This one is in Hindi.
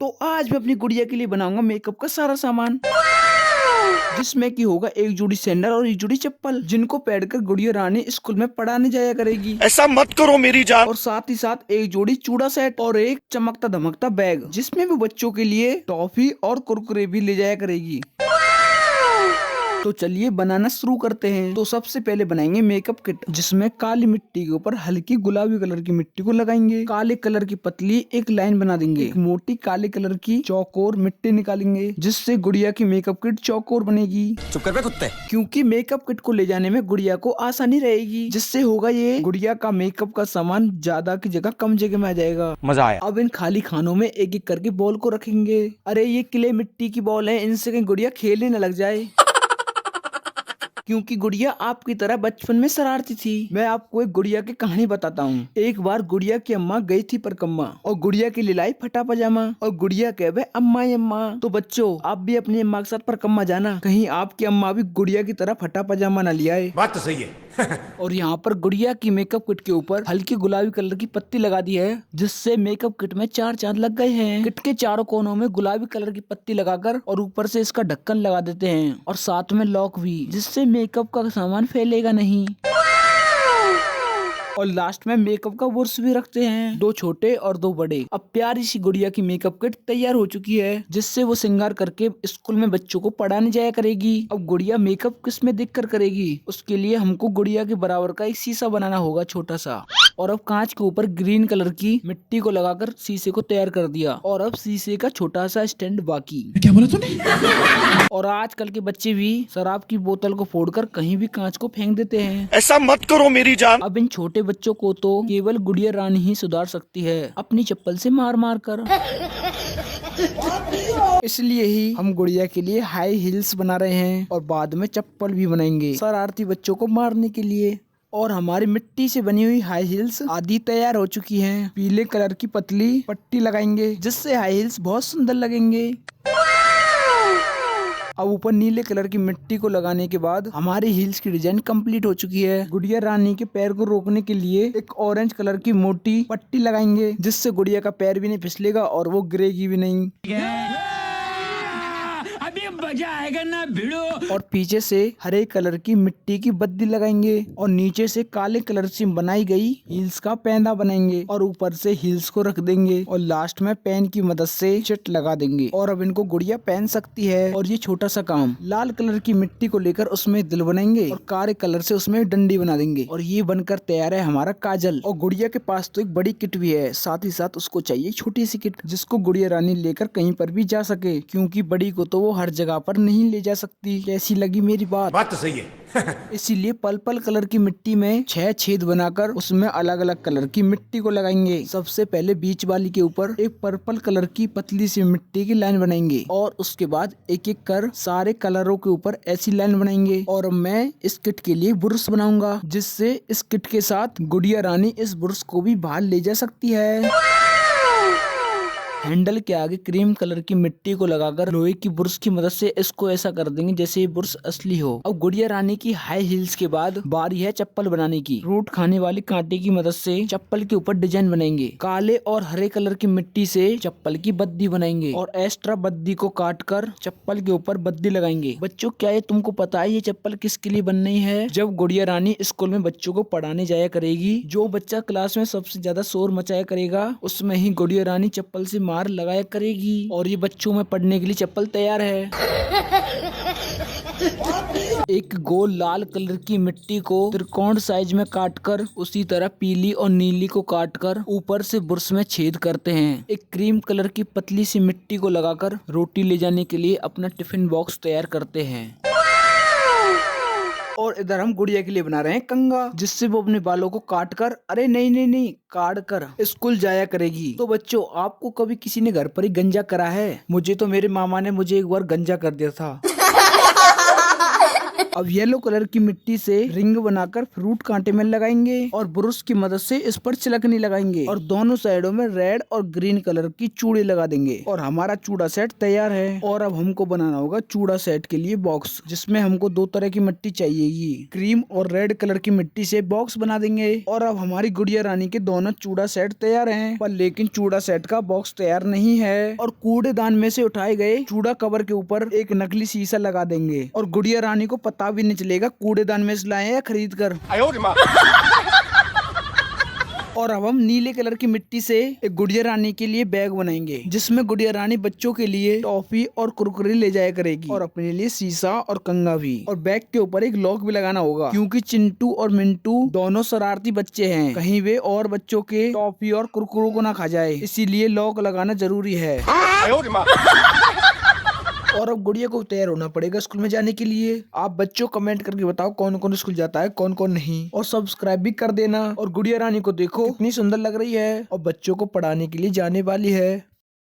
तो आज मैं अपनी गुड़िया के लिए बनाऊंगा मेकअप का सारा सामान, जिसमें कि होगा एक जोड़ी सैंडल और एक जोड़ी चप्पल, जिनको पहनकर गुड़िया रानी स्कूल में पढ़ाने जाया करेगी। ऐसा मत करो मेरी जान। और साथ ही साथ एक जोड़ी चूड़ा सेट और एक चमकता धमकता बैग, जिसमें भी बच्चों के लिए टॉफी और कुरकुरे भी ले जाया करेगी। तो चलिए बनाना शुरू करते हैं। तो सबसे पहले बनाएंगे मेकअप किट, जिसमें काली मिट्टी के ऊपर हल्की गुलाबी कलर की मिट्टी को लगाएंगे। काले कलर की पतली एक लाइन बना देंगे। एक मोटी काले कलर की चौकोर मिट्टी निकालेंगे, जिससे गुड़िया की मेकअप किट चौकोर बनेगी। चुप कर बे कुत्ते। क्योंकि मेकअप किट को ले जाने में गुड़िया को आसानी रहेगी, जिससे होगा ये गुड़िया का मेकअप का सामान ज्यादा की जगह कम जगह में आ जाएगा। मजा आया। अब इन खाली खानों में एक एक करके बॉल को रखेंगे। अरे ये क्ले मिट्टी की बॉल है, इनसे कहीं गुड़िया खेलने न लग जाए, क्योंकि गुड़िया आपकी तरह बचपन में शरारती थी। मैं आपको एक गुड़िया की कहानी बताता हूँ। एक बार गुड़िया की अम्मा गई थी परकम्मा, और गुड़िया के लिए लाई फटा पजामा, और गुड़िया कहे अम्मा अम्मा। तो बच्चों, आप भी अपनी अम्मा के साथ परकम्मा जाना, कहीं आपकी अम्मा भी गुड़िया की तरह फटा पजामा न ले आए। बात तो सही है। और यहाँ पर गुड़िया की मेकअप किट के ऊपर हल्की गुलाबी कलर की पत्ती लगा दी है, जिससे मेकअप किट में 4 चांद लग गए हैं। किट के चारों कोनों में गुलाबी कलर की पत्ती लगाकर और ऊपर से इसका ढक्कन लगा देते हैं, और साथ में लॉक भी, जिससे मेकअप का सामान फैलेगा नहीं। और लास्ट में मेकअप का बुर्श भी रखते हैं, 2 छोटे और 2 बड़े। अब प्यारी सी गुड़िया की मेकअप किट तैयार हो चुकी है, जिससे वो श्रृंगार करके स्कूल में बच्चों को पढ़ाने जाया करेगी। अब गुड़िया मेकअप किस में दिख कर करेगी, उसके लिए हमको गुड़िया के बराबर का एक शीशा बनाना होगा, छोटा सा। और अब कांच के ऊपर ग्रीन कलर की मिट्टी को लगाकर शीशे को तैयार कर दिया, और अब शीशे का छोटा सा स्टैंड बाकी। क्या बोला तूने? और आजकल के बच्चे भी शराब की बोतल को फोड़कर कहीं भी कांच को फेंक देते हैं। ऐसा मत करो मेरी जान। अब इन छोटे बच्चों को तो केवल गुड़िया रानी ही सुधार सकती है, अपनी चप्पल से मार मार कर। इसलिए ही हम गुड़िया के लिए हाई हील्स बना रहे हैं, और बाद में चप्पल भी बनाएंगे शरारती बच्चों को मारने के लिए। और हमारी मिट्टी से बनी हुई हाई हील्स आधी तैयार हो चुकी हैं। पीले कलर की पतली पट्टी लगाएंगे, जिससे हाई हील्स बहुत सुंदर लगेंगे। अब ऊपर नीले कलर की मिट्टी को लगाने के बाद हमारी हील्स की डिजाइन कंप्लीट हो चुकी है। गुड़िया रानी के पैर को रोकने के लिए एक ऑरेंज कलर की मोटी पट्टी लगाएंगे, जिससे गुड़िया का पैर भी नहीं फिसलेगा और वो गिरेगी भी नहीं। अभी मजा आएगा ना भिड़ो। और पीछे से हरे कलर की मिट्टी की बद्दी लगाएंगे, और नीचे से काले कलर से बनाई गई हील्स का पैंदा बनाएंगे, और ऊपर से हील्स को रख देंगे, और लास्ट में पेन की मदद से चिट लगा देंगे। और अब इनको गुड़िया पहन सकती है। और ये छोटा सा काम, लाल कलर की मिट्टी को लेकर उसमें दिल बनाएंगे, और काले कलर से उसमें डंडी बना देंगे, और ये बनकर तैयार है हमारा काजल। और गुड़िया के पास तो एक बड़ी किट भी है, साथ ही साथ उसको चाहिए छोटी सी किट, जिसको गुड़िया रानी लेकर कहीं पर भी जा सके, क्योंकि बड़ी को तो वो हर जगह पर नहीं ले जा सकती। कैसी लगी मेरी बात? बात तो सही है। इसीलिए पर्पल कलर की मिट्टी में 6 छेद बनाकर उसमें अलग अलग कलर की मिट्टी को लगाएंगे। सबसे पहले बीच वाली के ऊपर एक पर्पल कलर की पतली सी मिट्टी की लाइन बनाएंगे, और उसके बाद एक एक कर सारे कलरों के ऊपर ऐसी लाइन बनाएंगे। और मैं इस किट के लिए ब्रश बनाऊंगा, जिससे इस किट के साथ गुड़िया रानी इस ब्रश को भी बाहर ले जा सकती है। हैंडल के आगे क्रीम कलर की मिट्टी को लगाकर लोहे की ब्रश की मदद से इसको ऐसा कर देंगे जैसे ये ब्रश असली हो। अब गुड़िया रानी की हाई हील्स के बाद बारी है चप्पल बनाने की। रूट खाने वाली कांटे की मदद से चप्पल के ऊपर डिजाइन बनाएंगे। काले और हरे कलर की मिट्टी से चप्पल की बद्दी बनाएंगे, और एक्स्ट्रा बद्दी को काट कर चप्पल के ऊपर बद्दी लगाएंगे। बच्चों, क्या ये तुमको पता है ये चप्पल किसके लिए बननी है? जब गुड़िया रानी स्कूल में बच्चों को पढ़ाने जाया करेगी, जो बच्चा क्लास में सबसे ज्यादा शोर मचाया करेगा, उसमें ही गुड़िया रानी चप्पल से मार लगाया करेगी। और ये बच्चों में पढ़ने के लिए चप्पल तैयार है। एक गोल लाल कलर की मिट्टी को त्रिकोण साइज में काटकर उसी तरह पीली और नीली को काटकर ऊपर से ब्रश में छेद करते हैं। एक क्रीम कलर की पतली सी मिट्टी को लगाकर रोटी ले जाने के लिए अपना टिफिन बॉक्स तैयार करते हैं। और इधर हम गुड़िया के लिए बना रहे हैं कंघा, जिससे वो अपने बालों को काट कर, अरे नहीं काट कर स्कूल जाया करेगी। तो बच्चों, आपको कभी किसी ने घर पर ही गंजा करा है? मुझे तो मेरे मामा ने मुझे एक बार गंजा कर दिया था। अब येलो कलर की मिट्टी से रिंग बनाकर फ्रूट कांटे में लगाएंगे और ब्रश की मदद से इस पर चिलकनी लगाएंगे और दोनों साइडों में रेड और ग्रीन कलर की चूड़ी लगा देंगे और हमारा चूड़ा सेट तैयार है। और अब हमको बनाना होगा चूड़ा सेट के लिए बॉक्स, जिसमें हमको दो तरह की मिट्टी चाहिएगी। क्रीम और रेड कलर की मिट्टी से बॉक्स बना देंगे। और अब हमारी गुड़िया रानी के दोनों चूड़ा सेट तैयार हैं, पर लेकिन चूड़ा सेट का बॉक्स तैयार नहीं है। और कूड़ेदान में से उठाए गए चूड़ा कवर के ऊपर एक नकली शीशा लगा देंगे और गुड़िया रानी को पता भी नहीं चलेगा कूड़ेदान में से लाए हैं या खरीद कर। और अब हम नीले कलर की मिट्टी से एक गुड़िया रानी के लिए बैग बनाएंगे, जिसमें गुड़िया रानी बच्चों के लिए टॉफी और कुरकुरे ले जाया करेगी और अपने लिए शीशा और कंघा भी। और बैग के ऊपर एक लॉक भी लगाना होगा, क्योंकि चिंटू और मिंटू दोनों शरारती बच्चे हैं, कहीं वे और बच्चों के टॉफी और कुरकुरों को ना खा जाए, इसीलिए लॉक लगाना जरूरी है। और अब गुड़िया को तैयार होना पड़ेगा स्कूल में जाने के लिए। आप बच्चों कमेंट करके बताओ कौन कौन स्कूल जाता है, कौन कौन नहीं, और सब्सक्राइब भी कर देना। और गुड़िया रानी को देखो कितनी सुंदर लग रही है और बच्चों को पढ़ाने के लिए जाने वाली है।